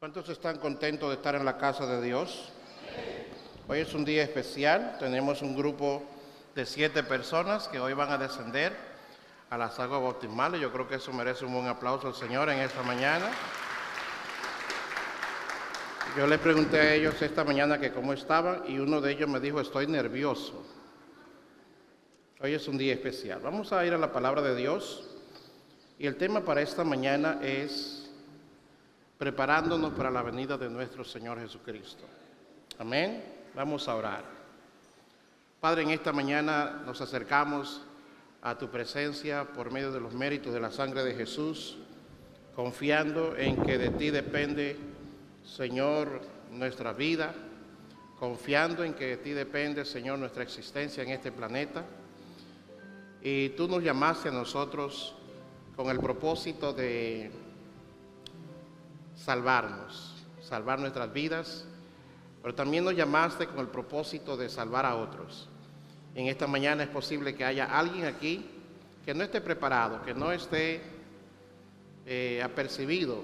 ¿Cuántos están contentos de estar en la casa de Dios? Hoy es un día especial. Tenemos un grupo de 7 personas que hoy van a descender a las aguas bautismales. Yo creo que eso merece un buen aplauso al Señor en esta mañana. Yo le pregunté a ellos esta mañana que cómo estaban y uno de ellos me dijo, estoy nervioso. Hoy es un día especial. Vamos a ir a la palabra de Dios y el tema para esta mañana es preparándonos para la venida de nuestro Señor Jesucristo. Amén. Vamos a orar. Padre, en esta mañana nos acercamos a tu presencia por medio de los méritos de la sangre de Jesús, confiando en que de ti depende, Señor, nuestra vida, confiando en que de ti depende, Señor, nuestra existencia en este planeta. Y tú nos llamaste a nosotros con el propósito de salvar nuestras vidas, pero también nos llamaste con el propósito de salvar a otros. En esta mañana es posible que haya alguien aquí que no esté preparado, que no esté apercibido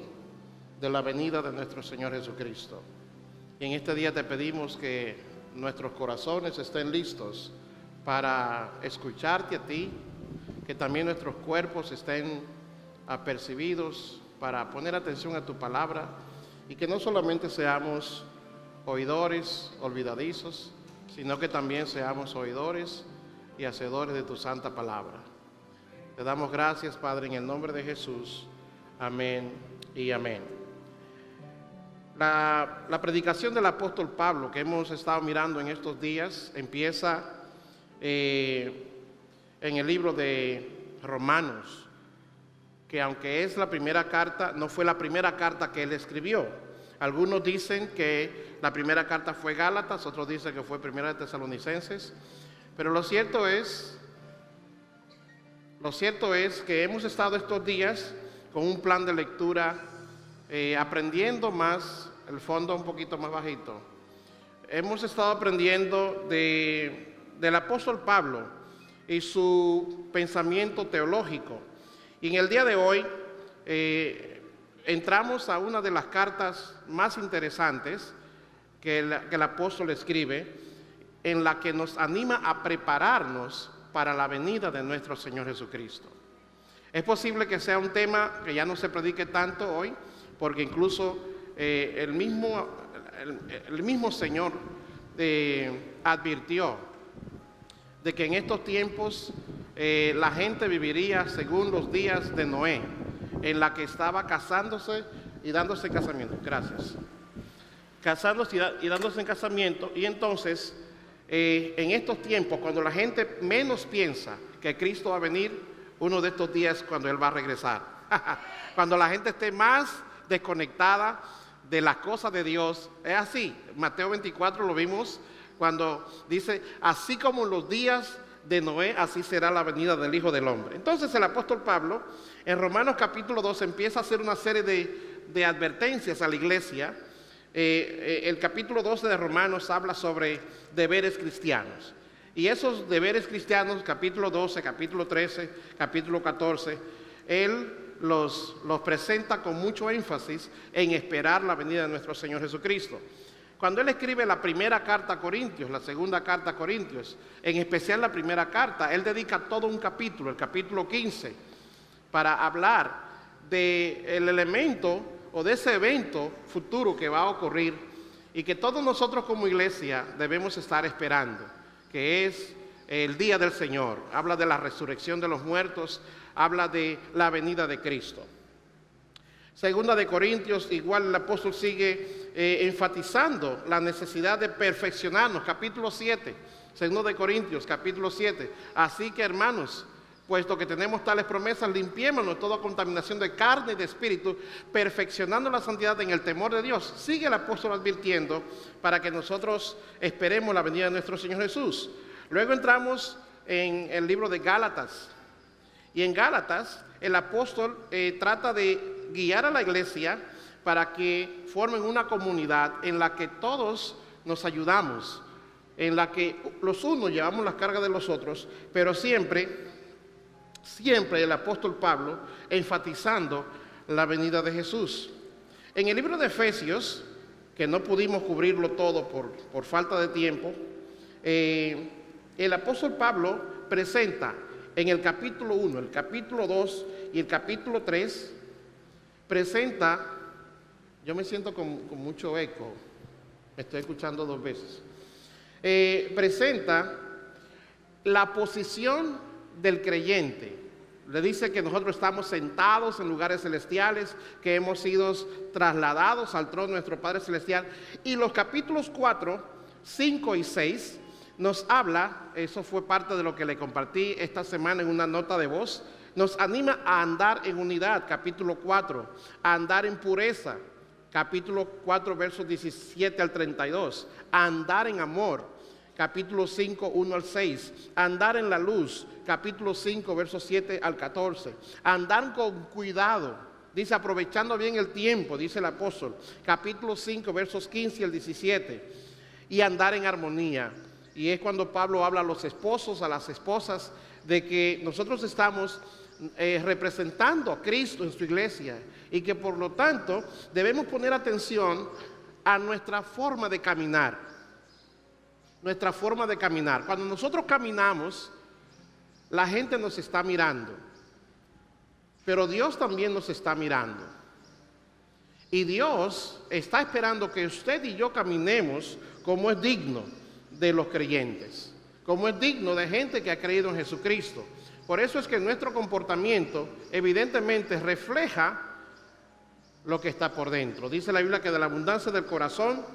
de la venida de nuestro Señor Jesucristo. Y en este día te pedimos que nuestros corazones estén listos para escucharte a ti, que también nuestros cuerpos estén apercibidos para poner atención a tu palabra y que no solamente seamos oidores olvidadizos, sino que también seamos oidores y hacedores de tu santa palabra. Te damos gracias, Padre, en el nombre de Jesús. Amén y amén. La predicación del apóstol Pablo que hemos estado mirando en estos días empieza en el libro de Romanos, que aunque es la primera carta, no fue la primera carta que él escribió. Algunos dicen que la primera carta fue Gálatas, otros dicen que fue primera de Tesalonicenses, pero lo cierto es que hemos estado estos días con un plan de lectura, aprendiendo más, el fondo un poquito más bajito. Hemos estado aprendiendo del apóstol Pablo y su pensamiento teológico. Y en el día de hoy entramos a una de las cartas más interesantes que el apóstol escribe, en la que nos anima a prepararnos para la venida de nuestro Señor Jesucristo. Es posible que sea un tema que ya no se predique tanto hoy, porque incluso el mismo Señor advirtió de que en estos tiempos la gente viviría según los días de Noé, en la que estaba casándose y dándose en casamiento. Gracias. Casándose y dándose en casamiento. Y entonces, en estos tiempos, cuando la gente menos piensa que Cristo va a venir, uno de estos días es cuando Él va a regresar. Cuando la gente esté más desconectada de las cosas de Dios. Es así. Mateo 24 lo vimos cuando dice, así como en los días de Noé, así será la venida del Hijo del Hombre. Entonces el apóstol Pablo, en Romanos capítulo 2, empieza a hacer una serie de advertencias a la iglesia. El capítulo 12 de Romanos habla sobre deberes cristianos. Y esos deberes cristianos, capítulo 12, capítulo 13, capítulo 14, él los presenta con mucho énfasis en esperar la venida de nuestro Señor Jesucristo. Cuando él escribe la primera carta a Corintios, la segunda carta a Corintios, en especial la primera carta, él dedica todo un capítulo, el capítulo 15, para hablar del elemento o de ese evento futuro que va a ocurrir y que todos nosotros como iglesia debemos estar esperando, que es el día del Señor. Habla de la resurrección de los muertos, habla de la venida de Cristo. Segunda de Corintios, igual el apóstol sigue enfatizando la necesidad de perfeccionarnos. Capítulo 7, segunda de Corintios, capítulo 7. Así que, hermanos, puesto que tenemos tales promesas, limpiémonos de toda contaminación de carne y de espíritu, perfeccionando la santidad en el temor de Dios. Sigue el apóstol advirtiendo para que nosotros esperemos la venida de nuestro Señor Jesús. Luego entramos en el libro de Gálatas. Y en Gálatas el apóstol trata de guiar a la iglesia para que formen una comunidad en la que todos nos ayudamos, en la que los unos llevamos las cargas de los otros, pero siempre el apóstol Pablo enfatizando la venida de Jesús. En el libro de Efesios, que no pudimos cubrirlo todo por falta de tiempo, el apóstol Pablo presenta en el capítulo 1, el capítulo 2 y el capítulo 3, presenta, yo me siento con mucho eco, me estoy escuchando 2 veces, presenta la posición del creyente. Le dice que nosotros estamos sentados en lugares celestiales, que hemos sido trasladados al trono de nuestro Padre Celestial. Y los capítulos 4, 5 y 6 nos habla, eso fue parte de lo que le compartí esta semana en una nota de voz, nos anima a andar en unidad, capítulo 4, a andar en pureza, capítulo 4, versos 17 al 32, a andar en amor, capítulo 5, 1 al 6, andar en la luz, capítulo 5, versos 7 al 14, andar con cuidado, dice aprovechando bien el tiempo, dice el apóstol, capítulo 5, versos 15 al 17, y andar en armonía. Y es cuando Pablo habla a los esposos, a las esposas, de que nosotros estamos representando a Cristo en su iglesia y que por lo tanto debemos poner atención a nuestra forma de caminar. Nuestra forma de caminar. Cuando nosotros caminamos, la gente nos está mirando, pero Dios también nos está mirando. Y Dios está esperando que usted y yo caminemos como es digno de los creyentes, como es digno de gente que ha creído en Jesucristo. Por eso es que nuestro comportamiento evidentemente refleja lo que está por dentro. Dice la Biblia que de la abundancia del corazón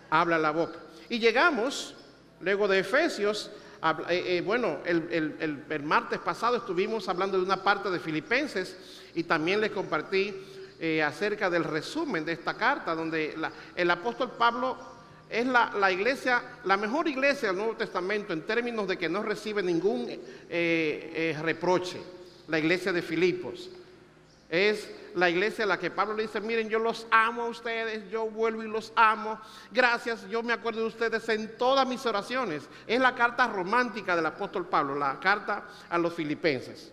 habla la boca. Y llegamos, luego de Efesios, el martes pasado estuvimos hablando de una parte de Filipenses y también les compartí acerca del resumen de esta carta, donde el apóstol Pablo es la iglesia, la mejor iglesia del Nuevo Testamento en términos de que no recibe ningún reproche, la iglesia de Filipos. Es la iglesia a la que Pablo le dice, miren, yo los amo a ustedes, yo vuelvo y los amo, gracias, yo me acuerdo de ustedes en todas mis oraciones. Es la carta romántica del apóstol Pablo, la carta a los filipenses.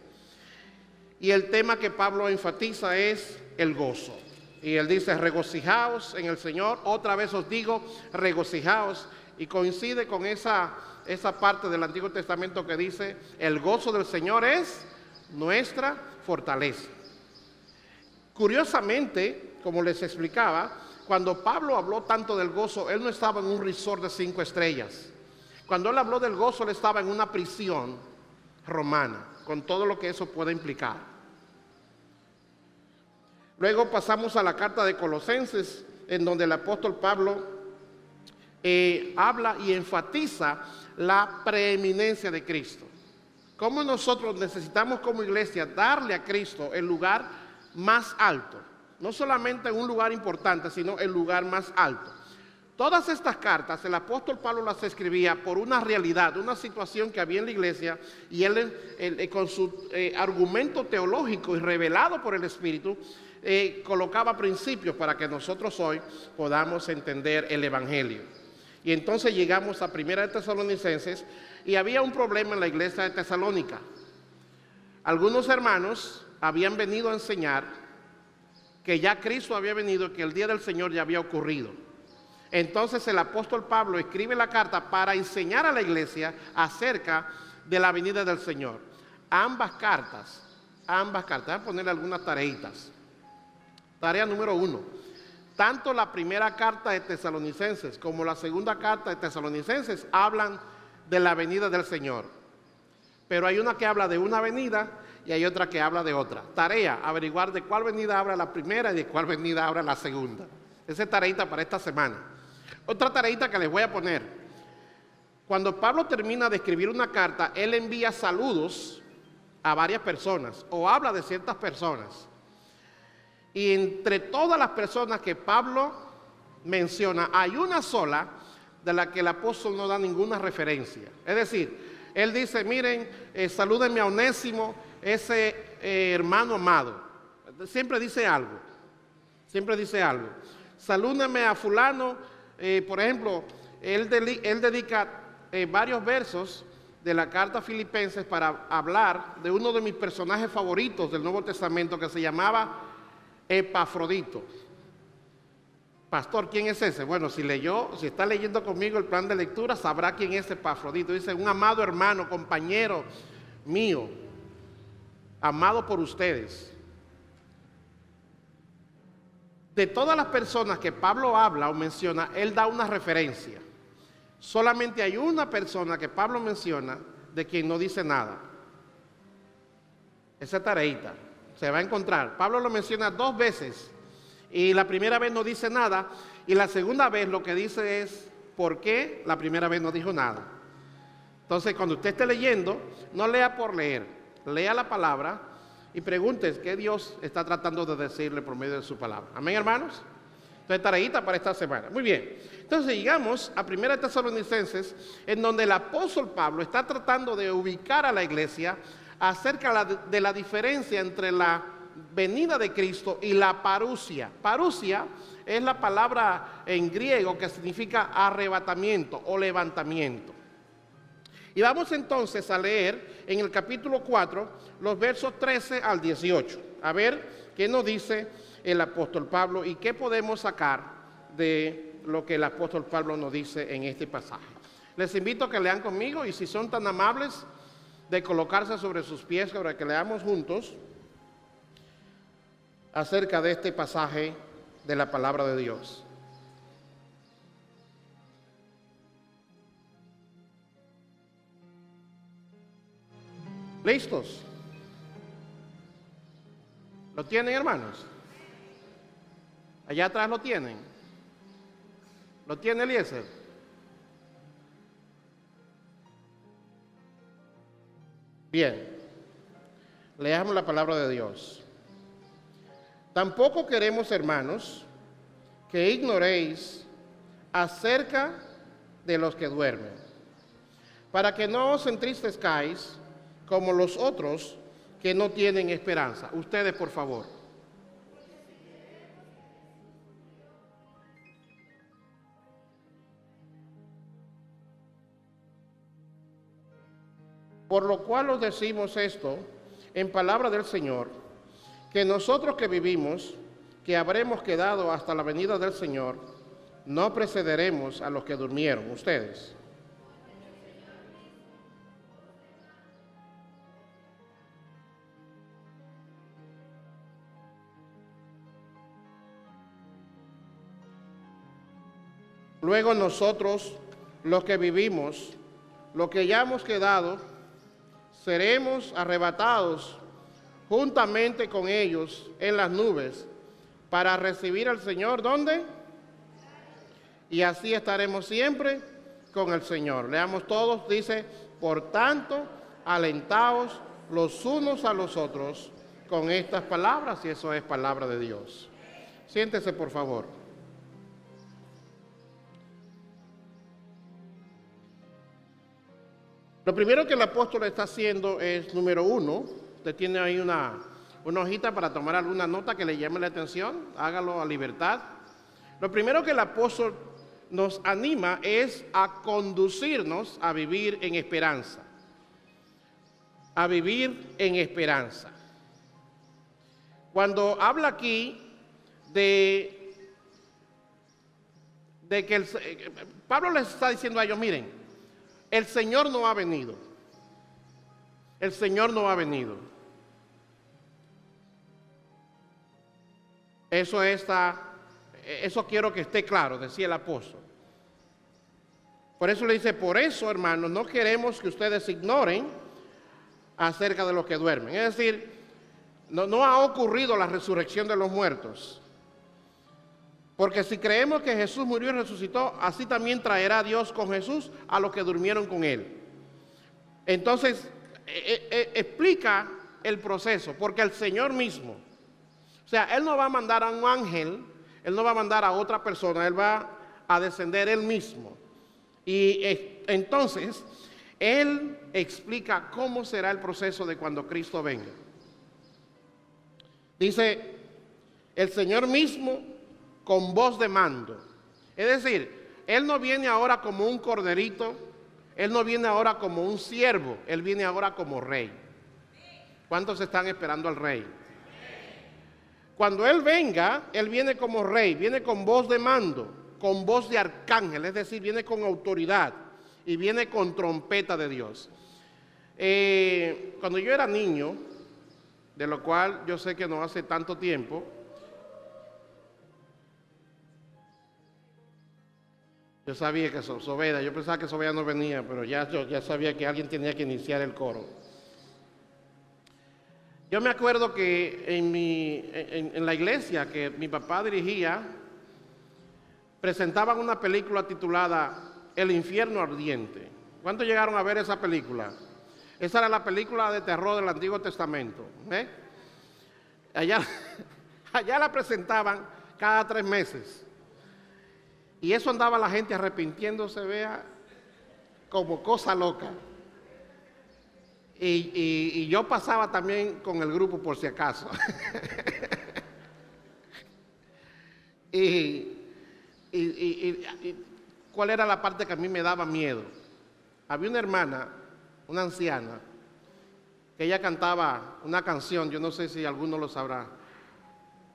Y el tema que Pablo enfatiza es el gozo. Y él dice, regocijaos en el Señor, otra vez os digo, regocijaos. Y coincide con esa parte del Antiguo Testamento que dice, el gozo del Señor es nuestra fortaleza. Curiosamente, como les explicaba, cuando Pablo habló tanto del gozo, él no estaba en un resort de 5 estrellas. Cuando él habló del gozo, él estaba en una prisión romana, con todo lo que eso puede implicar. Luego pasamos a la carta de Colosenses, en donde el apóstol Pablo habla y enfatiza la preeminencia de Cristo. Cómo nosotros necesitamos como iglesia darle a Cristo el lugar más alto, no solamente un lugar importante, sino el lugar más alto. Todas estas cartas el apóstol Pablo las escribía por una realidad, una situación que había en la iglesia, y él con su argumento teológico y revelado por el Espíritu, colocaba principios para que nosotros hoy podamos entender el Evangelio. Y entonces llegamos a Primera de Tesalonicenses y había un problema en la iglesia de Tesalónica. Algunos hermanos habían venido a enseñar que ya Cristo había venido y que el día del Señor ya había ocurrido. Entonces el apóstol Pablo escribe la carta para enseñar a la iglesia acerca de la venida del Señor. Ambas cartas, voy a ponerle algunas tareitas. Tarea número 1. Tanto la primera carta de Tesalonicenses como la segunda carta de Tesalonicenses hablan de la venida del Señor. Pero hay una que habla de una venida y hay otra que habla de otra. Tarea, averiguar de cuál venida habla la primera y de cuál venida habla la segunda. Esa es tareita para esta semana. Otra tareita que les voy a poner. Cuando Pablo termina de escribir una carta, él envía saludos a varias personas o habla de ciertas personas. Y entre todas las personas que Pablo menciona, hay una sola de la que el apóstol no da ninguna referencia. Es decir, él dice, miren, salúdenme a Onésimo, ese hermano amado. Siempre dice algo. Salúdenme a fulano, por ejemplo, él dedica varios versos de la carta a Filipenses para hablar de uno de mis personajes favoritos del Nuevo Testamento que se llamaba Epafrodito. Pastor, ¿quién es ese? Bueno, si está leyendo conmigo el plan de lectura, sabrá quién es Epafrodito. Dice, un amado hermano, compañero mío, amado por ustedes. De todas las personas que Pablo habla o menciona, él da una referencia. Solamente hay una persona que Pablo menciona de quien no dice nada. Esa tareita se va a encontrar. Pablo lo menciona 2 veces. Y la primera vez no dice nada. Y la segunda vez lo que dice es por qué la primera vez no dijo nada. Entonces, cuando usted esté leyendo, no lea por leer. Lea la palabra y pregunte qué Dios está tratando de decirle por medio de su palabra. Amén, hermanos. Entonces, tareita para esta semana. Muy bien. Entonces, llegamos a 1 Tesalonicenses, en donde el apóstol Pablo está tratando de ubicar a la iglesia acerca de la diferencia entre la venida de Cristo y la parusia. Parusia es la palabra en griego que significa arrebatamiento o levantamiento. Y vamos entonces a leer en el capítulo 4 los versos 13 al 18. A ver qué nos dice el apóstol Pablo y qué podemos sacar de lo que el apóstol Pablo nos dice en este pasaje. Les invito a que lean conmigo y si son tan amables de colocarse sobre sus pies para que leamos juntos acerca de este pasaje de la palabra de Dios. ¿Listos? ¿Lo tienen, hermanos? Allá atrás lo tienen. ¿Lo tiene Eliezer? Bien. Leamos la palabra de Dios. Tampoco queremos, hermanos, que ignoréis acerca de los que duermen, para que no os entristezcáis como los otros que no tienen esperanza. Ustedes, por favor. Por lo cual os decimos esto en palabra del Señor, que nosotros que vivimos, que habremos quedado hasta la venida del Señor, no precederemos a los que durmieron. Ustedes. Luego nosotros, los que vivimos, los que ya hemos quedado, seremos arrebatados juntamente con ellos en las nubes para recibir al Señor. ¿Dónde? Y así estaremos siempre con el Señor. Leamos todos, dice, por tanto, alentaos los unos a los otros con estas palabras, y eso es palabra de Dios. Siéntese, por favor. Lo primero que el apóstol está haciendo es, número 1, usted tiene ahí una hojita para tomar alguna nota que le llame la atención, hágalo a libertad. Lo primero que el apóstol nos anima es a conducirnos a vivir en esperanza. A vivir en esperanza. Cuando habla aquí de que Pablo les está diciendo a ellos, miren, el Señor no ha venido. El Señor no ha venido. Eso quiero que esté claro, decía el apóstol. Por eso le dice, por eso, hermanos, no queremos que ustedes ignoren acerca de los que duermen. Es decir, no ha ocurrido la resurrección de los muertos. Porque si creemos que Jesús murió y resucitó, así también traerá Dios con Jesús a los que durmieron con Él. Entonces, explica el proceso, porque el Señor mismo, o sea, Él no va a mandar a un ángel, Él no va a mandar a otra persona, Él va a descender Él mismo. Y entonces, Él explica cómo será el proceso de cuando Cristo venga. Dice, el Señor mismo con voz de mando. Es decir, Él no viene ahora como un corderito, Él no viene ahora como un siervo, Él viene ahora como rey. ¿Cuántos están esperando al rey? Cuando Él venga, Él viene como rey, viene con voz de mando, con voz de arcángel, es decir, viene con autoridad y viene con trompeta de Dios. Cuando yo era niño, de lo cual yo sé que no hace tanto tiempo, yo sabía que Sobeda, yo pensaba que Sobeda no venía, pero yo ya sabía que alguien tenía que iniciar el coro. Yo me acuerdo que en la iglesia que mi papá dirigía, presentaban una película titulada El infierno ardiente. ¿Cuántos llegaron a ver esa película? Esa era la película de terror del Antiguo Testamento. Allá la presentaban cada 3 meses. Y eso andaba la gente arrepintiéndose, vea, como cosa loca. Y yo pasaba también con el grupo por si acaso. y ¿cuál era la parte que a mí me daba miedo? Había una hermana, una anciana, que ella cantaba una canción, yo no sé si alguno lo sabrá.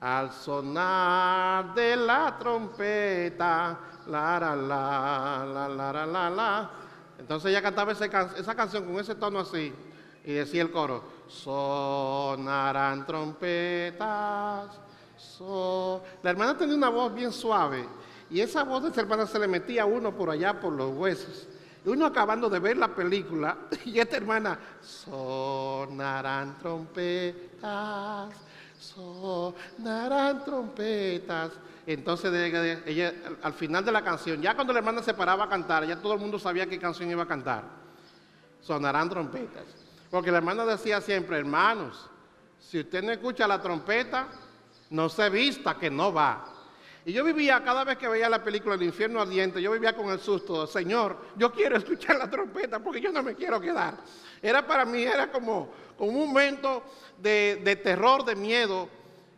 Al sonar de la trompeta, la, la, la, la, la, la, la, la. Entonces ella cantaba esa canción con ese tono así, y decía el coro, sonarán trompetas. La hermana tenía una voz bien suave, y esa voz de esa hermana se le metía a uno por allá por los huesos. Y uno acabando de ver la película, y esta hermana, sonarán trompetas, sonarán trompetas. Entonces ella, al final de la canción, ya cuando la hermana se paraba a cantar, ya todo el mundo sabía qué canción iba a cantar. Sonarán trompetas. Porque la hermana decía siempre, hermanos, si usted no escucha la trompeta, no se vista que no va. Y yo vivía, cada vez que veía la película El infierno ardiente, yo vivía con el susto, Señor, yo quiero escuchar la trompeta porque yo no me quiero quedar. Para mí era como un momento de terror, de miedo.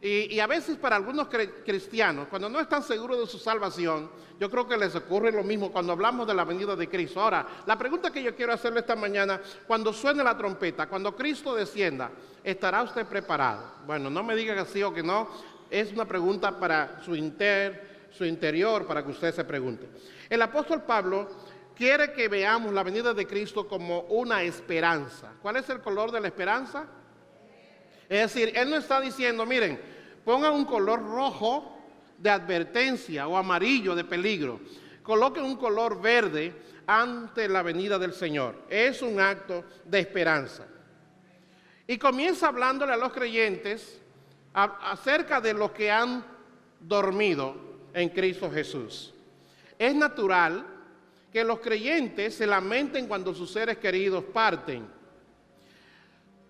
Y a veces para algunos cristianos, cuando no están seguros de su salvación, yo creo que les ocurre lo mismo cuando hablamos de la venida de Cristo. Ahora, la pregunta que yo quiero hacerle esta mañana, cuando suene la trompeta, cuando Cristo descienda, ¿estará usted preparado? Bueno, no me diga que sí o que no, es una pregunta para su interior, para que usted se pregunte. El apóstol Pablo quiere que veamos la venida de Cristo como una esperanza. ¿Cuál es el color de la esperanza? Es decir, él no está diciendo, miren, pongan un color rojo de advertencia o amarillo de peligro. Coloquen un color verde ante la venida del Señor. Es un acto de esperanza. Y comienza hablándole a los creyentes acerca de los que han dormido en Cristo Jesús. Es natural que los creyentes se lamenten cuando sus seres queridos parten.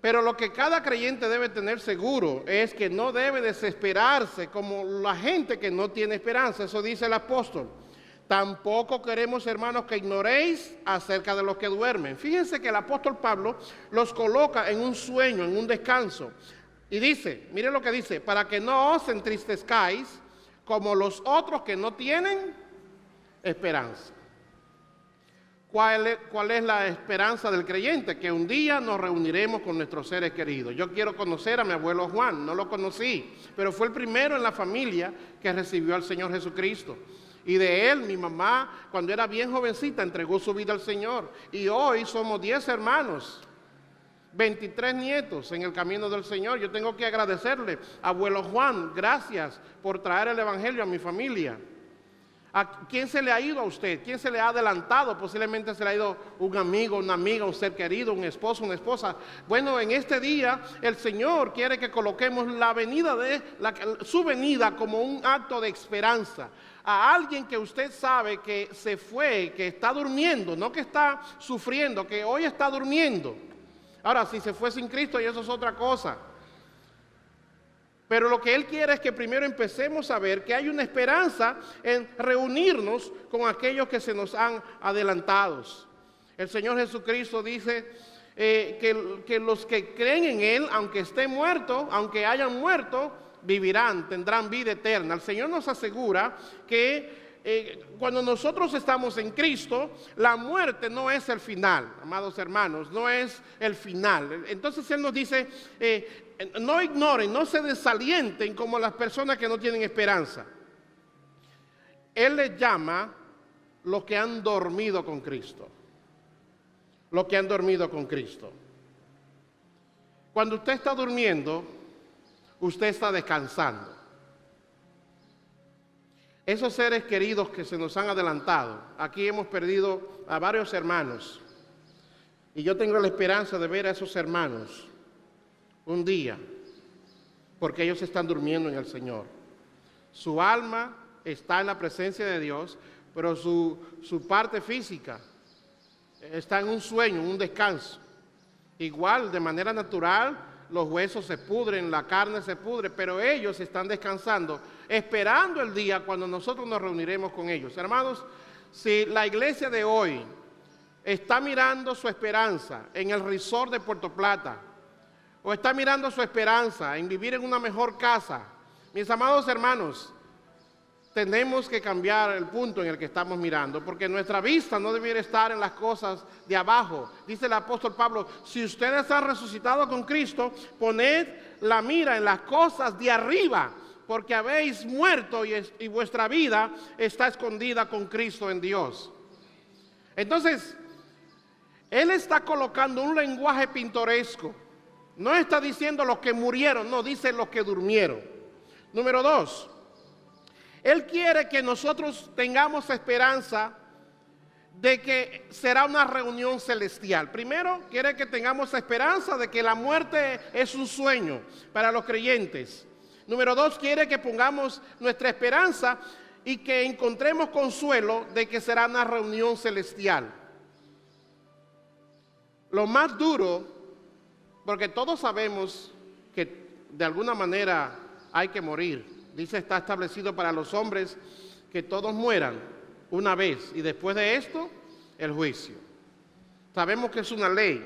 Pero lo que cada creyente debe tener seguro es que no debe desesperarse como la gente que no tiene esperanza. Eso dice el apóstol. Tampoco queremos, hermanos, que ignoréis acerca de los que duermen. Fíjense que el apóstol Pablo los coloca en un sueño, en un descanso. Y dice, miren lo que dice, para que no os entristezcáis como los otros que no tienen esperanza. ¿Cuál es la esperanza del creyente? Que un día nos reuniremos con nuestros seres queridos. Yo quiero conocer a mi abuelo Juan, no lo conocí, pero fue el primero en la familia que recibió al Señor Jesucristo. Y de él, mi mamá, cuando era bien jovencita, entregó su vida al Señor. Y hoy somos 10 hermanos, 23 nietos en el camino del Señor. Yo tengo que agradecerle, abuelo Juan, gracias por traer el Evangelio a mi familia. ¿A quién se le ha ido a usted? ¿Quién se le ha adelantado? Posiblemente se le ha ido un amigo, una amiga, un ser querido, un esposo, una esposa. Bueno, en este día el Señor quiere que coloquemos su venida como un acto de esperanza. A alguien que usted sabe que se fue, que está durmiendo, no que está sufriendo, que hoy está durmiendo. Ahora, si se fue sin Cristo, y eso es otra cosa. Pero lo que Él quiere es que primero empecemos a ver que hay una esperanza en reunirnos con aquellos que se nos han adelantado. El Señor Jesucristo dice que los que creen en Él, aunque estén muertos, aunque hayan muerto, vivirán, tendrán vida eterna. El Señor nos asegura que cuando nosotros estamos en Cristo, la muerte no es el final, amados hermanos, no es el final. Entonces Él nos dice, no ignoren, no se desalienten como las personas que no tienen esperanza. Él les llama los que han dormido con Cristo. Los que han dormido con Cristo. Cuando usted está durmiendo, usted está descansando. Esos seres queridos que se nos han adelantado, aquí hemos perdido a varios hermanos. Y yo tengo la esperanza de ver a esos hermanos un día, porque ellos están durmiendo en el Señor. Su alma está en la presencia de Dios, pero su parte física está en un sueño, en un descanso. Igual, de manera natural, los huesos se pudren, la carne se pudre, pero ellos están descansando, esperando el día cuando nosotros nos reuniremos con ellos. Hermanos, si la iglesia de hoy está mirando su esperanza en el resort de Puerto Plata, o está mirando su esperanza en vivir en una mejor casa, mis amados hermanos, tenemos que cambiar el punto en el que estamos mirando, porque nuestra vista no debiera estar en las cosas de abajo. Dice el apóstol Pablo, si ustedes han resucitado con Cristo, poned la mira en las cosas de arriba, porque habéis muerto y vuestra vida está escondida con Cristo en Dios. Entonces, él está colocando un lenguaje pintoresco. No está diciendo los que murieron, no, dice los que durmieron. Número 2. Él quiere que nosotros tengamos esperanza de que será una reunión celestial. Primero, quiere que tengamos esperanza de que la muerte es un sueño para los creyentes. Número 2, quiere que pongamos nuestra esperanza y que encontremos consuelo de que será una reunión celestial. Lo más duro, porque todos sabemos que de alguna manera hay que morir. Dice, está establecido para los hombres que todos mueran una vez y después de esto, el juicio. Sabemos que es una ley.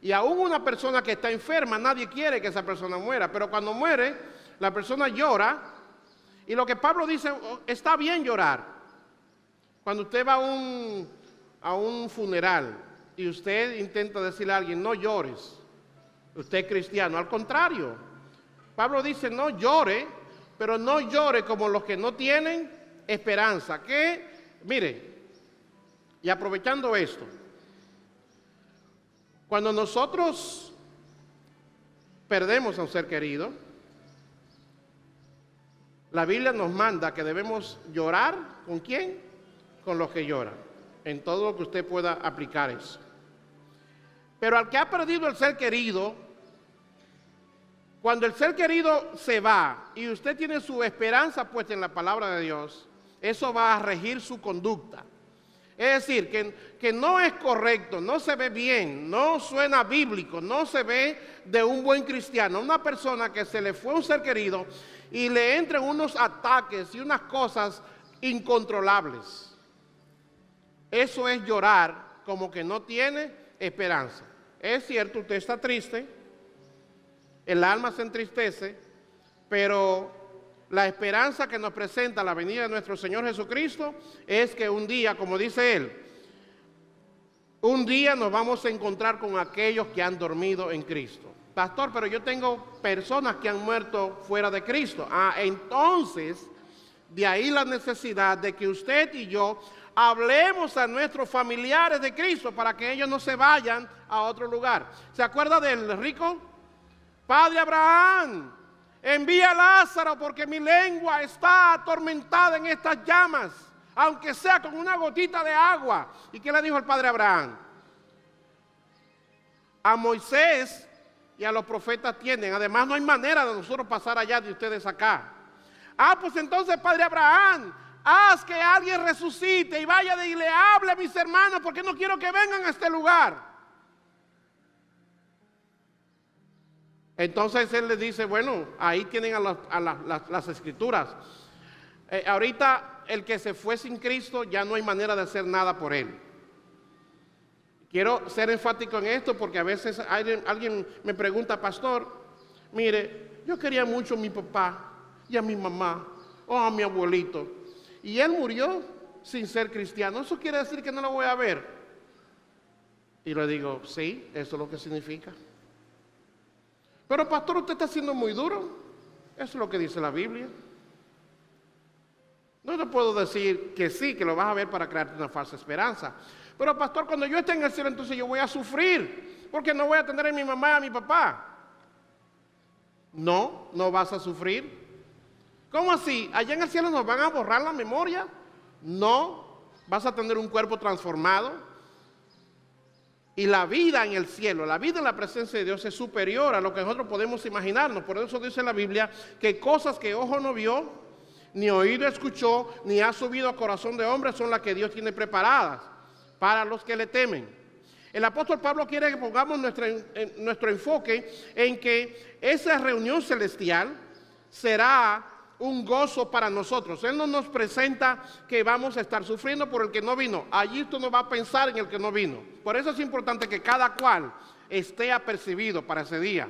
Y aún una persona que está enferma, nadie quiere que esa persona muera, pero cuando muere, la persona llora. Y lo que Pablo dice, está bien llorar. Cuando usted va a un funeral y usted intenta decirle a alguien, no llores, usted es cristiano. Al contrario, Pablo dice, no llore, pero no llore como los que no tienen esperanza. Que, mire, y aprovechando esto, cuando nosotros perdemos a un ser querido, la Biblia nos manda que debemos llorar. ¿Con quién? Con los que lloran. En todo lo que usted pueda aplicar eso. Pero al que ha perdido el ser querido, cuando el ser querido se va y usted tiene su esperanza puesta en la palabra de Dios, eso va a regir su conducta. Es decir, que no es correcto, no se ve bien, no suena bíblico, no se ve de un buen cristiano. Una persona que se le fue un ser querido y le entran unos ataques y unas cosas incontrolables. Eso es llorar como que no tiene esperanza. Es cierto, usted está triste, el alma se entristece, pero la esperanza que nos presenta la venida de nuestro Señor Jesucristo es que un día, como dice Él, un día nos vamos a encontrar con aquellos que han dormido en Cristo. Pastor, pero yo tengo personas que han muerto fuera de Cristo. Entonces, de ahí la necesidad de que usted y yo hablemos a nuestros familiares de Cristo para que ellos no se vayan a otro lugar. ¿Se acuerda del rico? Padre Abraham, envía a Lázaro porque mi lengua está atormentada en estas llamas, aunque sea con una gotita de agua. ¿Y qué le dijo el padre Abraham? A Moisés y a los profetas tienen. Además, no hay manera de nosotros pasar allá de ustedes acá. Pues entonces, padre Abraham, haz que alguien resucite y vaya y le hable a mis hermanos porque no quiero que vengan a este lugar. Entonces él les dice, bueno, ahí tienen las escrituras. Ahorita el que se fue sin Cristo ya no hay manera de hacer nada por él. Quiero ser enfático en esto porque a veces alguien me pregunta, pastor, mire, yo quería mucho a mi papá y a mi mamá o a mi abuelito y él murió sin ser cristiano. ¿Eso quiere decir que no lo voy a ver? Y le digo, sí, eso es lo que significa. Pero pastor, usted está siendo muy duro. Eso es lo que dice la Biblia. No te puedo decir que sí, que lo vas a ver para crearte una falsa esperanza. Pero pastor, cuando yo esté en el cielo, entonces yo voy a sufrir, porque no voy a tener a mi mamá y a mi papá. No, no vas a sufrir. ¿Cómo así? ¿Allá en el cielo nos van a borrar la memoria? No, vas a tener un cuerpo transformado. Y la vida en el cielo, la vida en la presencia de Dios es superior a lo que nosotros podemos imaginarnos. Por eso dice la Biblia que cosas que ojo no vio, ni oído escuchó, ni ha subido a corazón de hombre son las que Dios tiene preparadas para los que le temen. El apóstol Pablo quiere que pongamos nuestro enfoque en que esa reunión celestial será un gozo para nosotros. Él no nos presenta que vamos a estar sufriendo por el que no vino. Allí tú no vas a pensar en el que no vino. Por eso es importante que cada cual esté apercibido para ese día.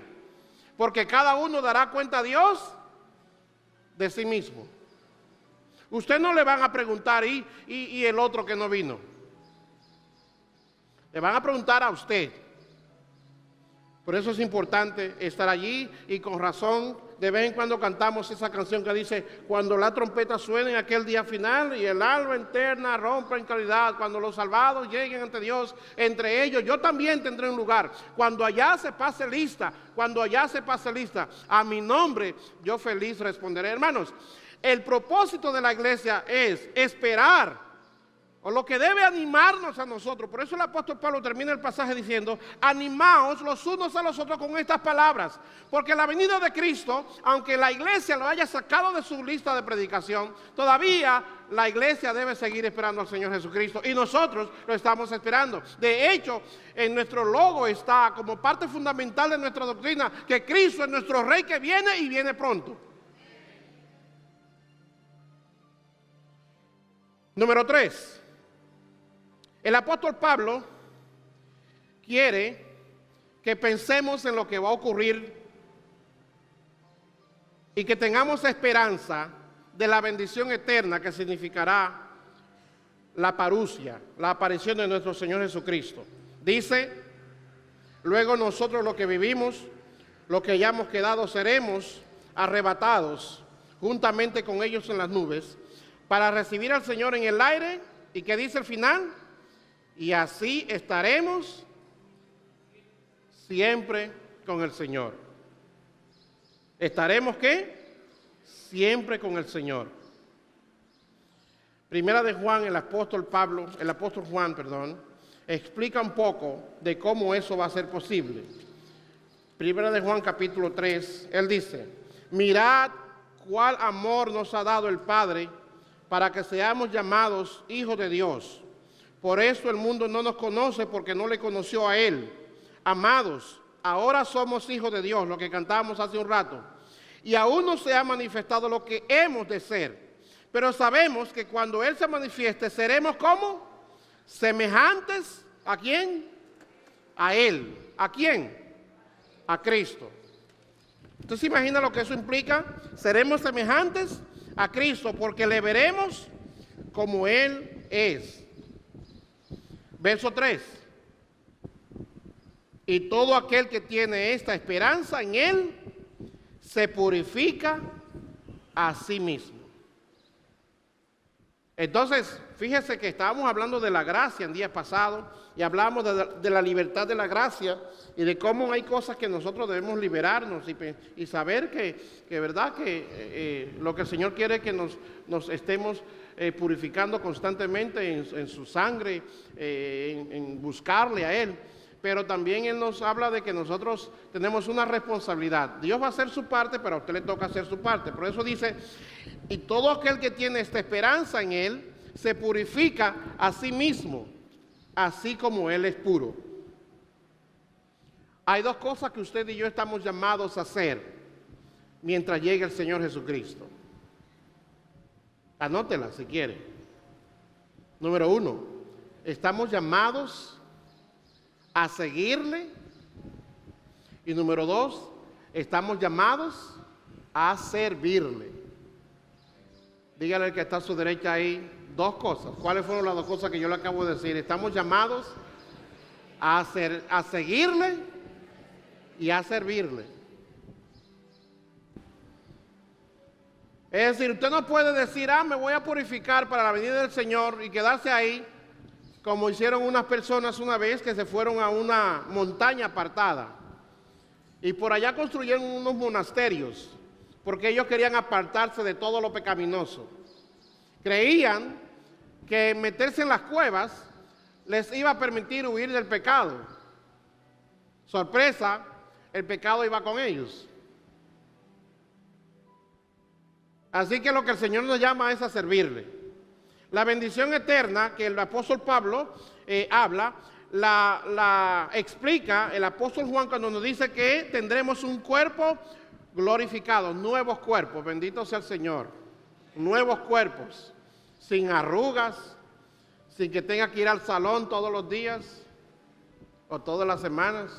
Porque cada uno dará cuenta a Dios de sí mismo. Usted no le van a preguntar y el otro que no vino. Le van a preguntar a usted. Por eso es importante estar allí y con razón de vez en cuando cantamos esa canción que dice: cuando la trompeta suene en aquel día final y el alma eterna rompa en caridad, cuando los salvados lleguen ante Dios, entre ellos yo también tendré un lugar. Cuando allá se pase lista, a mi nombre yo feliz responderé. Hermanos, el propósito de la iglesia es esperar, o lo que debe animarnos a nosotros. Por eso el apóstol Pablo termina el pasaje diciendo: animaos los unos a los otros con estas palabras. Porque la venida de Cristo, aunque la iglesia lo haya sacado de su lista de predicación, todavía la iglesia debe seguir esperando al Señor Jesucristo. Y nosotros lo estamos esperando. De hecho, en nuestro logo está como parte fundamental de nuestra doctrina que Cristo es nuestro Rey que viene y viene pronto. Número 3. El apóstol Pablo quiere que pensemos en lo que va a ocurrir y que tengamos esperanza de la bendición eterna que significará la parusia, la aparición de nuestro Señor Jesucristo. Dice: luego nosotros los que vivimos, los que hayamos quedado, seremos arrebatados juntamente con ellos en las nubes para recibir al Señor en el aire. ¿Y qué dice el final? Y así estaremos siempre con el Señor. ¿Estaremos qué? Siempre con el Señor. Primera de Juan, el apóstol Juan, explica un poco de cómo eso va a ser posible. Primera de Juan, capítulo 3, él dice: mirad cuál amor nos ha dado el Padre para que seamos llamados hijos de Dios. Por eso el mundo no nos conoce, porque no le conoció a Él. Amados, ahora somos hijos de Dios, lo que cantábamos hace un rato. Y aún no se ha manifestado lo que hemos de ser. Pero sabemos que cuando Él se manifieste, seremos ¿cómo? Semejantes. ¿A quién? A Él. ¿A quién? A Cristo. ¿Usted se imagina lo que eso implica? Seremos semejantes a Cristo porque le veremos como Él es. Verso 3. Y todo aquel que tiene esta esperanza en Él se purifica a sí mismo. Entonces, fíjese que estábamos hablando de la gracia en días pasados y hablamos de la libertad de la gracia y de cómo hay cosas que nosotros debemos liberarnos y saber que verdad que lo que el Señor quiere es que nos estemos purificando constantemente en su sangre, en buscarle a Él. Pero también Él nos habla de que nosotros tenemos una responsabilidad. Dios va a hacer su parte, pero a usted le toca hacer su parte. Por eso dice: y todo aquel que tiene esta esperanza en Él se purifica a sí mismo, así como Él es puro. Hay dos cosas que usted y yo estamos llamados a hacer mientras llegue el Señor Jesucristo. Anótela si quiere. Número 1, estamos llamados a seguirle. Y número 2, estamos llamados a servirle. Dígale al que está a su derecha ahí dos cosas. ¿Cuáles fueron las dos cosas que yo le acabo de decir? Estamos llamados a seguirle y a servirle. Es decir, usted no puede decir, ah, me voy a purificar para la venida del Señor y quedarse ahí, como hicieron unas personas una vez que se fueron a una montaña apartada. Y por allá construyeron unos monasterios, porque ellos querían apartarse de todo lo pecaminoso. Creían que meterse en las cuevas les iba a permitir huir del pecado. Sorpresa, el pecado iba con ellos. Así que lo que el Señor nos llama es a servirle. La bendición eterna que el apóstol Pablo habla, la explica el apóstol Juan cuando nos dice que tendremos un cuerpo glorificado, nuevos cuerpos, bendito sea el Señor, nuevos cuerpos, sin arrugas, sin que tenga que ir al salón todos los días o todas las semanas.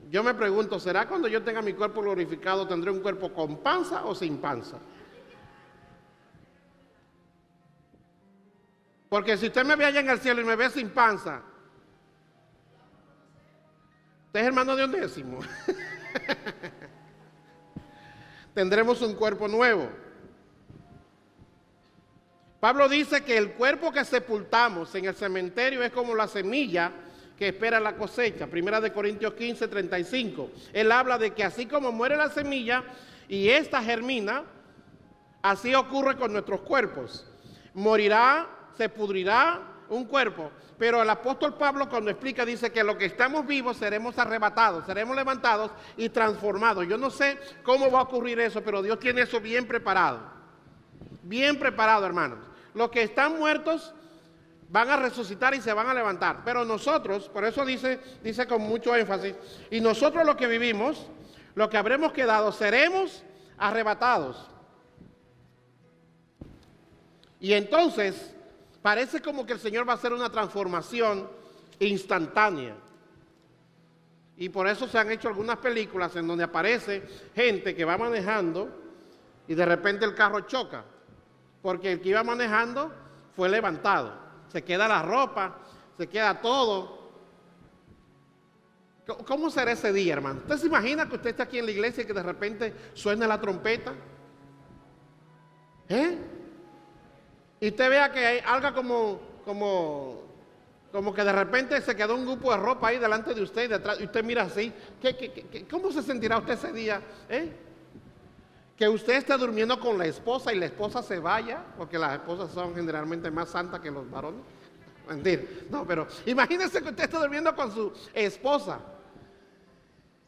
Yo me pregunto, ¿será cuando yo tenga mi cuerpo glorificado tendré un cuerpo con panza o sin panza? Porque si usted me ve allá en el cielo y me ve sin panza, usted es hermano de Onésimo. Tendremos un cuerpo nuevo. Pablo dice que el cuerpo que sepultamos en el cementerio es como la semilla que espera la cosecha. Primera de Corintios 15, 35. Él habla de que así como muere la semilla y ésta germina, así ocurre con nuestros cuerpos. Morirá, se pudrirá un cuerpo, pero el apóstol Pablo cuando explica dice que los que estamos vivos seremos arrebatados, seremos levantados y transformados. Yo no sé cómo va a ocurrir eso, pero Dios tiene eso bien preparado, hermanos. Los que están muertos van a resucitar y se van a levantar, pero nosotros, por eso dice con mucho énfasis, y nosotros los que vivimos, los que habremos quedado, seremos arrebatados. Y entonces parece como que el Señor va a hacer una transformación instantánea. Y por eso se han hecho algunas películas en donde aparece gente que va manejando y de repente el carro choca, porque el que iba manejando fue levantado. Se queda la ropa, se queda todo. ¿Cómo será ese día, hermano? ¿Usted se imagina que usted está aquí en la iglesia y que de repente suena la trompeta? Y usted vea que hay algo como que de repente se quedó un grupo de ropa ahí delante de usted y detrás, y usted mira así. ¿Cómo se sentirá usted ese día? Que usted esté durmiendo con la esposa y la esposa se vaya, porque las esposas son generalmente más santas que los varones. Mentira. No, pero imagínese que usted esté durmiendo con su esposa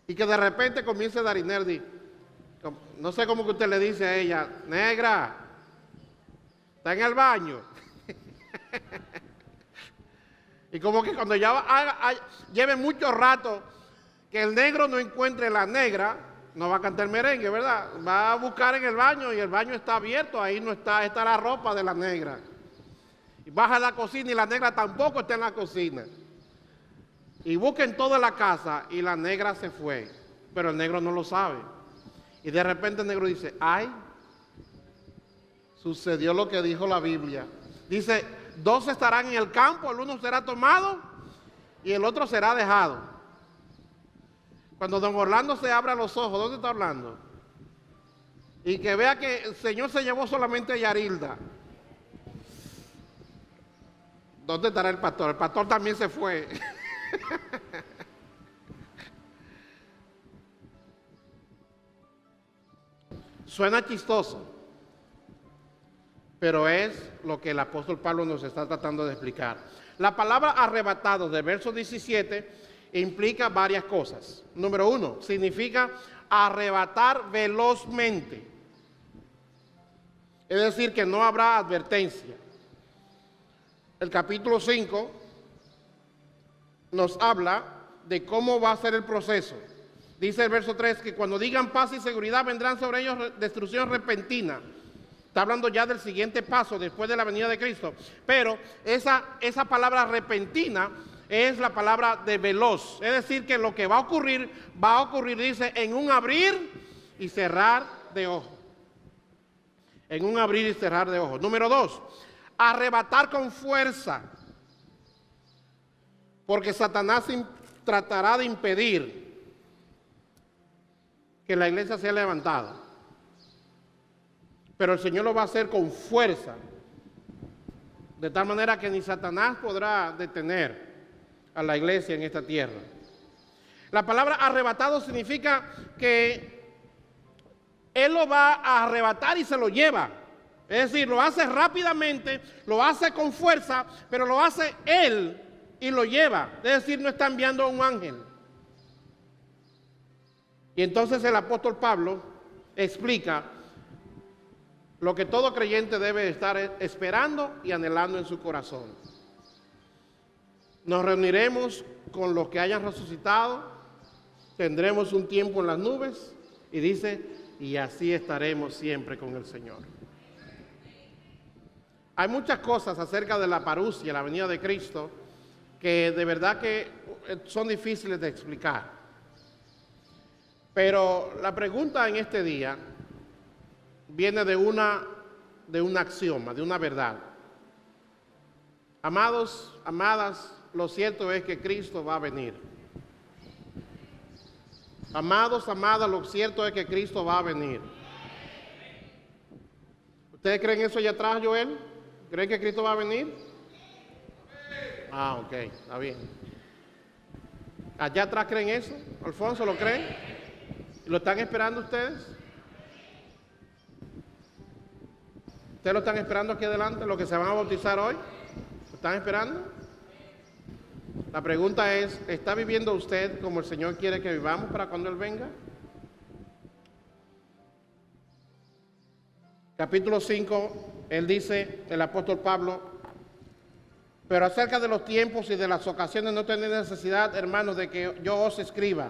y que de repente comience a dar inerdi. No sé cómo que usted le dice a ella, negra, está en el baño. Y como que cuando ya lleve mucho rato que el negro no encuentre la negra, no va a cantar merengue, ¿verdad? Va a buscar en el baño y el baño está abierto, ahí no está, está la ropa de la negra. Y baja a la cocina y la negra tampoco está en la cocina. Y busca en toda la casa y la negra se fue, pero el negro no lo sabe. Y de repente el negro dice, ay, sucedió lo que dijo la Biblia. Dice, dos estarán en el campo, el uno será tomado y el otro será dejado. Cuando don Orlando se abra los ojos, ¿dónde está Orlando? Y que vea que el Señor se llevó solamente a Yarilda. ¿Dónde estará el pastor? El pastor también se fue. Suena chistoso, pero es lo que el apóstol Pablo nos está tratando de explicar. La palabra arrebatado del verso 17 implica varias cosas. Número 1, significa arrebatar velozmente. Es decir, que no habrá advertencia. El capítulo 5 nos habla de cómo va a ser el proceso. Dice el verso 3 que cuando digan paz y seguridad vendrán sobre ellos destrucción repentina. Está hablando ya del siguiente paso después de la venida de Cristo. Pero esa palabra repentina es la palabra de veloz. Es decir, que lo que va a ocurrir, dice, en un abrir y cerrar de ojos. En un abrir y cerrar de ojos. Número 2, arrebatar con fuerza. Porque Satanás tratará de impedir que la iglesia sea levantada. Pero el Señor lo va a hacer con fuerza, de tal manera que ni Satanás podrá detener a la iglesia en esta tierra. La palabra arrebatado significa que Él lo va a arrebatar y se lo lleva. Es decir, lo hace rápidamente, lo hace con fuerza, pero lo hace Él y lo lleva. Es decir, no está enviando a un ángel. Y entonces el apóstol Pablo explica lo que todo creyente debe estar esperando y anhelando en su corazón. Nos reuniremos con los que hayan resucitado, tendremos un tiempo en las nubes, y dice, y así estaremos siempre con el Señor. Hay muchas cosas acerca de la parusia, la venida de Cristo, que de verdad que son difíciles de explicar. Pero la pregunta en este día viene de un axioma, de una verdad. Amados, amadas, lo cierto es que Cristo va a venir. Amados, amadas, lo cierto es que Cristo va a venir. ¿Ustedes creen eso allá atrás, Joel? ¿Creen que Cristo va a venir? Ah, ok, está bien. ¿Allá atrás creen eso? ¿Alfonso lo creen? ¿Lo están esperando ustedes? ¿Ustedes lo están esperando aquí adelante, los que se van a bautizar hoy? ¿Lo están esperando? La pregunta es, ¿está viviendo usted como el Señor quiere que vivamos para cuando Él venga? Capítulo 5, él dice, el apóstol Pablo, pero acerca de los tiempos y de las ocasiones no tenéis necesidad, hermanos, de que yo os escriba,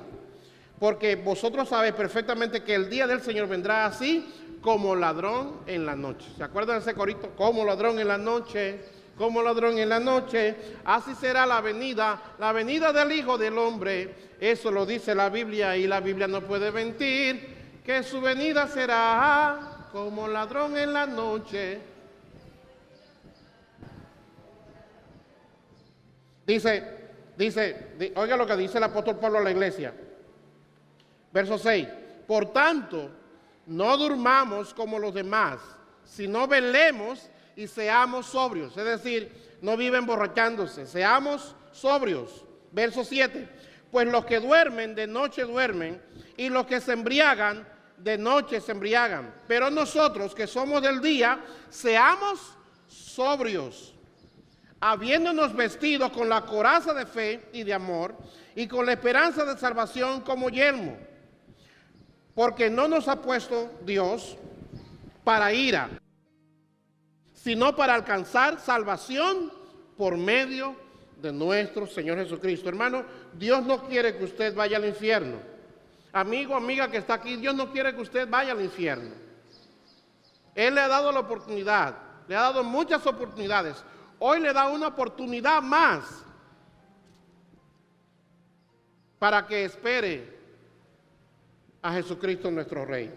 porque vosotros sabéis perfectamente que el día del Señor vendrá así como ladrón en la noche. ¿Se acuerdan de ese corito? Como ladrón en la noche, como ladrón en la noche, así será la venida del Hijo del Hombre. Eso lo dice la Biblia y la Biblia no puede mentir, que su venida será como ladrón en la noche. Oiga lo que dice el apóstol Pablo a la iglesia. Verso 6. Por tanto, no durmamos como los demás, sino velemos y seamos sobrios. Es decir, no viven emborrachándose, seamos sobrios. Verso 7. Pues los que duermen de noche duermen, y los que se embriagan de noche se embriagan. Pero nosotros que somos del día, seamos sobrios, habiéndonos vestido con la coraza de fe y de amor, y con la esperanza de salvación como yelmo. Porque no nos ha puesto Dios para ira, sino para alcanzar salvación por medio de nuestro Señor Jesucristo. Hermano, Dios no quiere que usted vaya al infierno. Amigo, amiga que está aquí, Dios no quiere que usted vaya al infierno. Él le ha dado la oportunidad, le ha dado muchas oportunidades. Hoy le da una oportunidad más para que espere a Jesucristo nuestro Rey.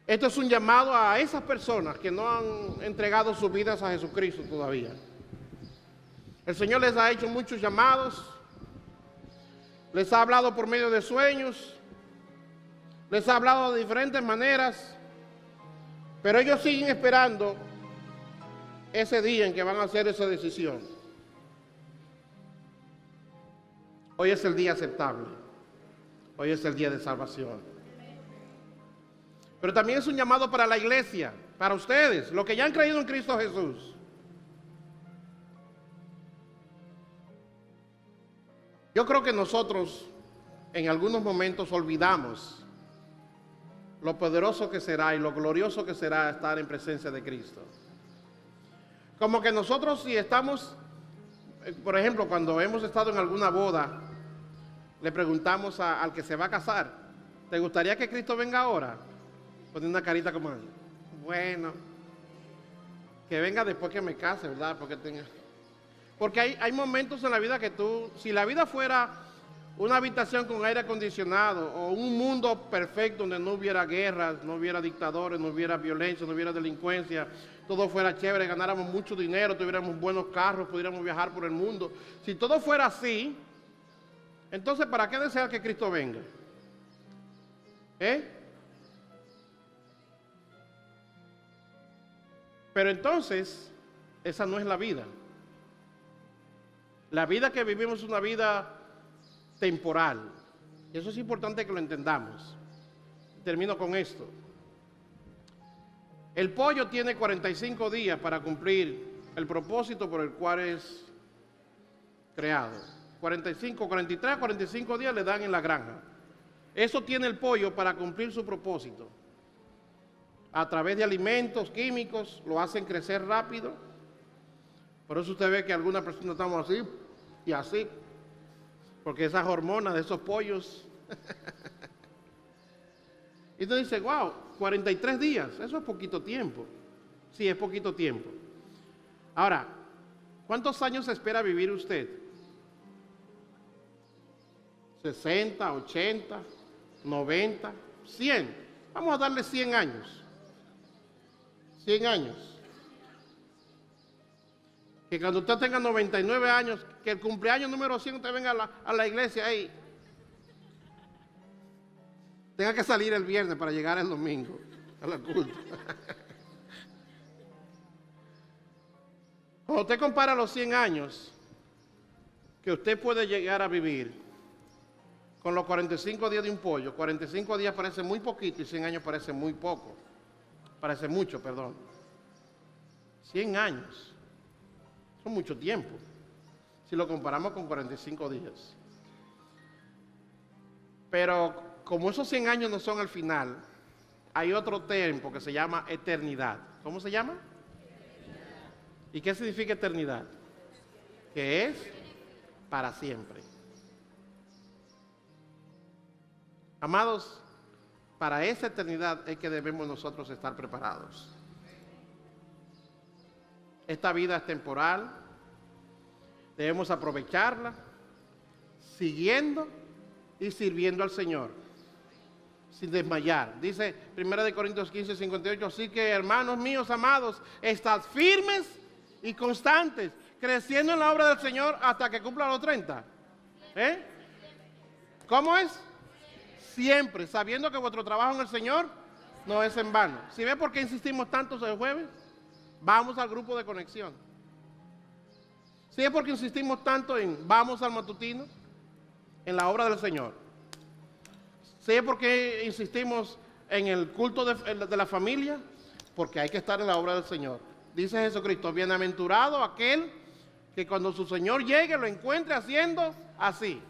Esto es un llamado a esas personas que no han entregado sus vidas a Jesucristo todavía. El Señor les ha hecho muchos llamados, les ha hablado por medio de sueños, les ha hablado de diferentes maneras, pero ellos siguen esperando ese día en que van a hacer esa decisión. Hoy es el día aceptable, hoy es el día de salvación. Pero también es un llamado para la iglesia, para ustedes, los que ya han creído en Cristo Jesús. Yo creo que nosotros en algunos momentos olvidamos lo poderoso que será y lo glorioso que será estar en presencia de Cristo. Como que nosotros si estamos, por ejemplo, cuando hemos estado en alguna boda, le preguntamos al que se va a casar, ¿te gustaría que Cristo venga ahora? Pone una carita como, bueno, que venga después que me case, ¿verdad? Porque hay momentos en la vida que si la vida fuera una habitación con aire acondicionado o un mundo perfecto donde no hubiera guerras, no hubiera dictadores, no hubiera violencia, no hubiera delincuencia, todo fuera chévere, ganáramos mucho dinero, tuviéramos buenos carros, pudiéramos viajar por el mundo. Si todo fuera así, entonces ¿para qué desear que Cristo venga? Pero entonces, esa no es la vida. La vida que vivimos es una vida temporal. Y eso es importante que lo entendamos. Termino con esto. El pollo tiene 45 días para cumplir el propósito por el cual es creado. 45, 43, 45 días le dan en la granja. Eso tiene el pollo para cumplir su propósito. A través de alimentos químicos lo hacen crecer rápido. Por eso usted ve que algunas personas estamos así y así, porque esas hormonas de esos pollos. Y usted dice, wow, 43 días, eso es poquito tiempo. Sí, es poquito tiempo. Ahora, ¿cuántos años espera vivir usted? 60, 80, 90, 100. Vamos a darle 100 años. 100 años. Que cuando usted tenga 99 años, que el cumpleaños número 100 usted venga a la iglesia ahí. Tenga que salir el viernes para llegar el domingo a la culto. Cuando usted compara los 100 años que usted puede llegar a vivir con los 45 días de un pollo, 45 días parece muy poquito y 100 años parece muy poco. Parece mucho, perdón. 100 años. Son mucho tiempo. Si lo comparamos con 45 días. Pero como esos 100 años no son al final, hay otro tiempo que se llama eternidad. ¿Cómo se llama? ¿Y qué significa eternidad? Que es para siempre. Amados, para esa eternidad es que debemos nosotros estar preparados. Esta vida es temporal, debemos aprovecharla, siguiendo y sirviendo al Señor, sin desmayar. Dice 1 Corintios 15, 58, así que hermanos míos amados, estad firmes y constantes, creciendo en la obra del Señor hasta que cumpla los 30. ¿Cómo es? Siempre, sabiendo que vuestro trabajo en el Señor no es en vano. ¿Sí ve por qué insistimos tanto el jueves? Vamos al grupo de conexión. ¿Sí ve por qué insistimos tanto en vamos al matutino? En la obra del Señor. ¿Sí ve por qué insistimos en el culto de la familia? Porque hay que estar en la obra del Señor. Dice Jesucristo, bienaventurado aquel que cuando su Señor llegue lo encuentre haciendo así.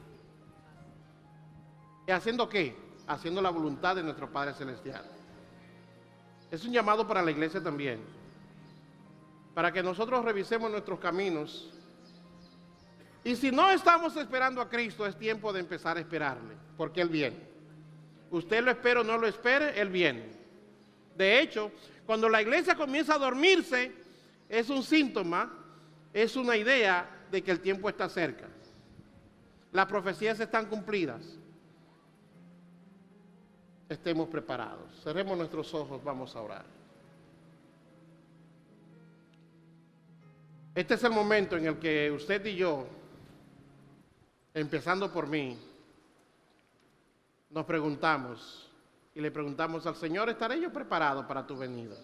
¿Y haciendo qué? Haciendo la voluntad de nuestro Padre Celestial. Es un llamado para la iglesia también. Para que nosotros revisemos nuestros caminos. Y si no estamos esperando a Cristo, es tiempo de empezar a esperarle. Porque Él viene. Usted lo espere o no lo espere, Él viene. De hecho, cuando la iglesia comienza a dormirse, es un síntoma, es una idea de que el tiempo está cerca. Las profecías están cumplidas. Estemos preparados. Cerremos nuestros ojos, vamos a orar. Este es el momento en el que usted y yo, empezando por mí, nos preguntamos y le preguntamos al Señor, ¿estaré yo preparado para tu venida?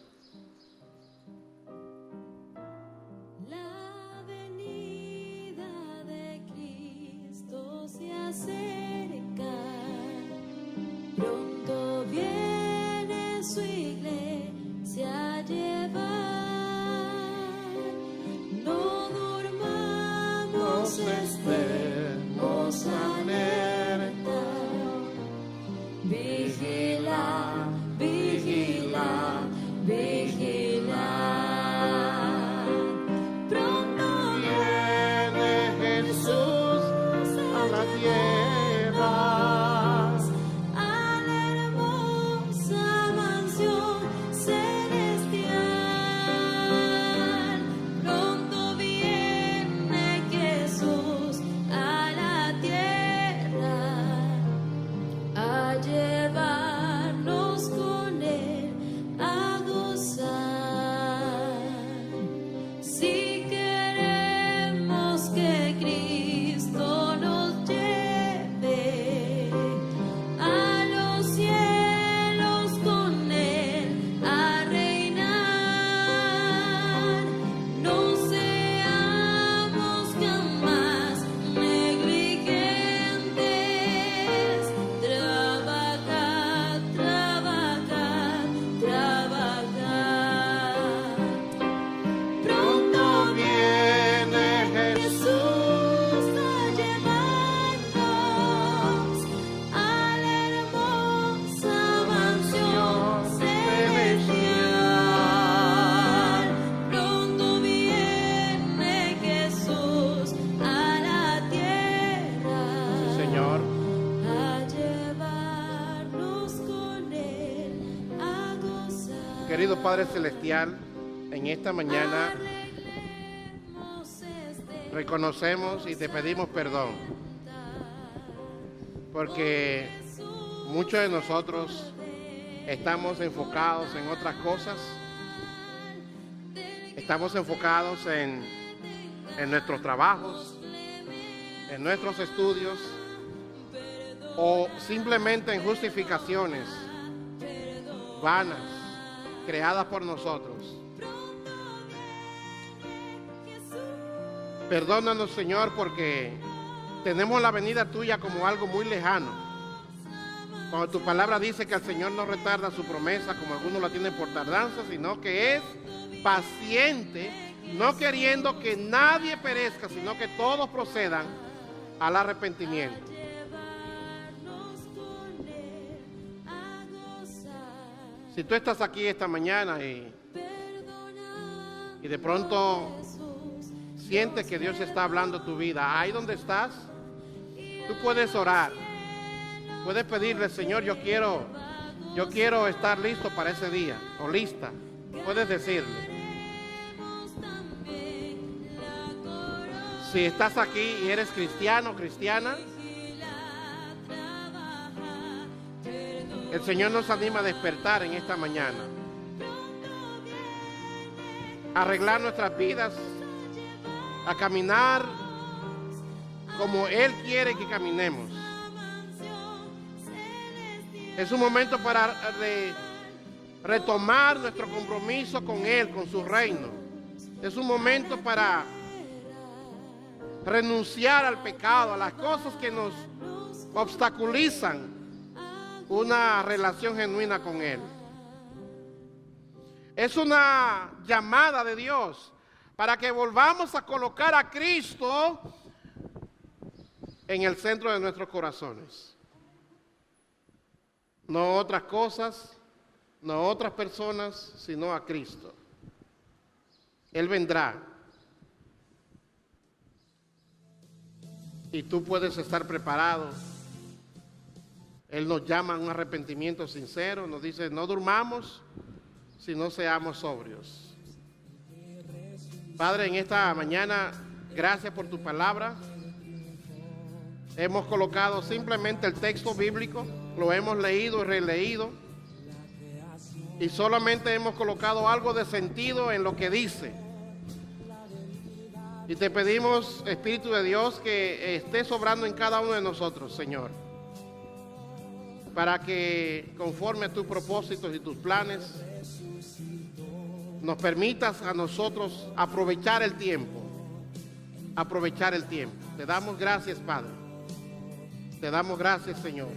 La venida de Cristo se acerca, pronto viene su iglesia a llevar, no durmamos, estemos alerta, vigila, vigila, vigila. Pronto Viene Jesús a la tierra. a la hermosa mansión celestial. querido Padre Celestial, en esta mañana reconocemos y te pedimos perdón, porque muchos de nosotros estamos enfocados en otras cosas, estamos enfocados en nuestros trabajos, en nuestros estudios, o simplemente en justificaciones vanas creadas por nosotros. Perdónanos, Señor, porque tenemos la venida tuya como algo muy lejano. Cuando tu palabra dice que el Señor no retarda su promesa, como algunos la tienen por tardanza, sino que es paciente, no queriendo que nadie perezca, sino que todos procedan al arrepentimiento. Si tú estás aquí esta mañana y de pronto sientes que Dios está hablando a tu vida, ahí donde estás, tú puedes orar, puedes pedirle: Señor, yo quiero estar listo para ese día, o lista. Puedes decirle. Si estás aquí y eres cristiano o cristiana, el Señor nos anima a despertar en esta mañana, a arreglar nuestras vidas, a caminar como Él quiere que caminemos. Es un momento para retomar nuestro compromiso con Él, con su reino. Es un momento para renunciar al pecado, a las cosas que nos obstaculizan una relación genuina con Él. Es una llamada de Dios para que volvamos a colocar a Cristo en el centro de nuestros corazones. No otras cosas, no otras personas, sino a Cristo. Él vendrá. Y tú puedes estar preparado. Él nos llama a un arrepentimiento sincero, nos dice: no durmamos si no seamos sobrios. Padre, en esta mañana, gracias por tu palabra. Hemos colocado simplemente el texto bíblico, lo hemos leído y releído, y solamente hemos colocado algo de sentido en lo que dice. Y te pedimos, Espíritu de Dios, que estés obrando en cada uno de nosotros, Señor, para que conforme a tus propósitos y tus planes nos permitas a nosotros aprovechar el tiempo. Aprovechar el tiempo. Te damos gracias, Padre. Te damos gracias, Señor.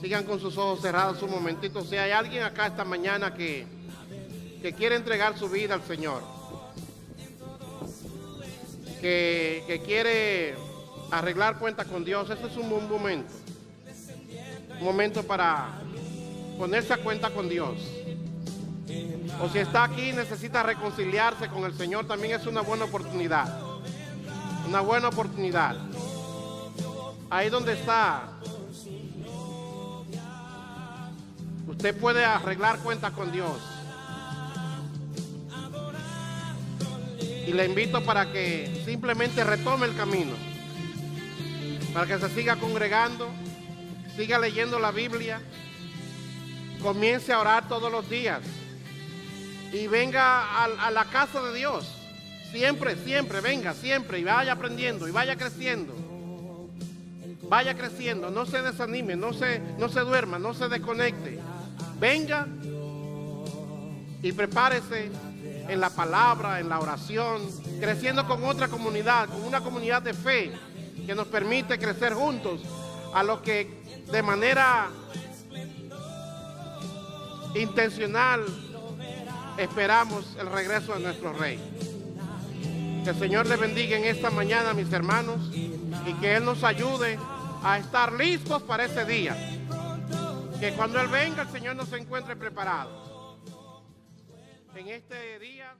Sigan con sus ojos cerrados un momentito. Si hay alguien acá esta mañana que quiere entregar su vida al Señor, que quiere arreglar cuentas con Dios, ese es un buen momento. Un momento para ponerse a cuenta con Dios. O si está aquí y necesita reconciliarse con el Señor, también es una buena oportunidad. Una buena oportunidad. Ahí donde está, usted puede arreglar cuentas con Dios. Y le invito para que simplemente retome el camino, para que se siga congregando, siga leyendo la Biblia, comience a orar todos los días y venga a la casa de Dios. Siempre, venga, siempre, y vaya aprendiendo y vaya creciendo. Vaya creciendo, no se desanime, no se duerma, no se desconecte. Venga y prepárese en la palabra, en la oración, creciendo con otra comunidad, con una comunidad de fe que nos permite crecer juntos a lo que de manera intencional esperamos el regreso de nuestro Rey. Que el Señor les bendiga en esta mañana, mis hermanos, y que Él nos ayude a estar listos para ese día. Que cuando Él venga, el Señor nos encuentre preparados. En este día...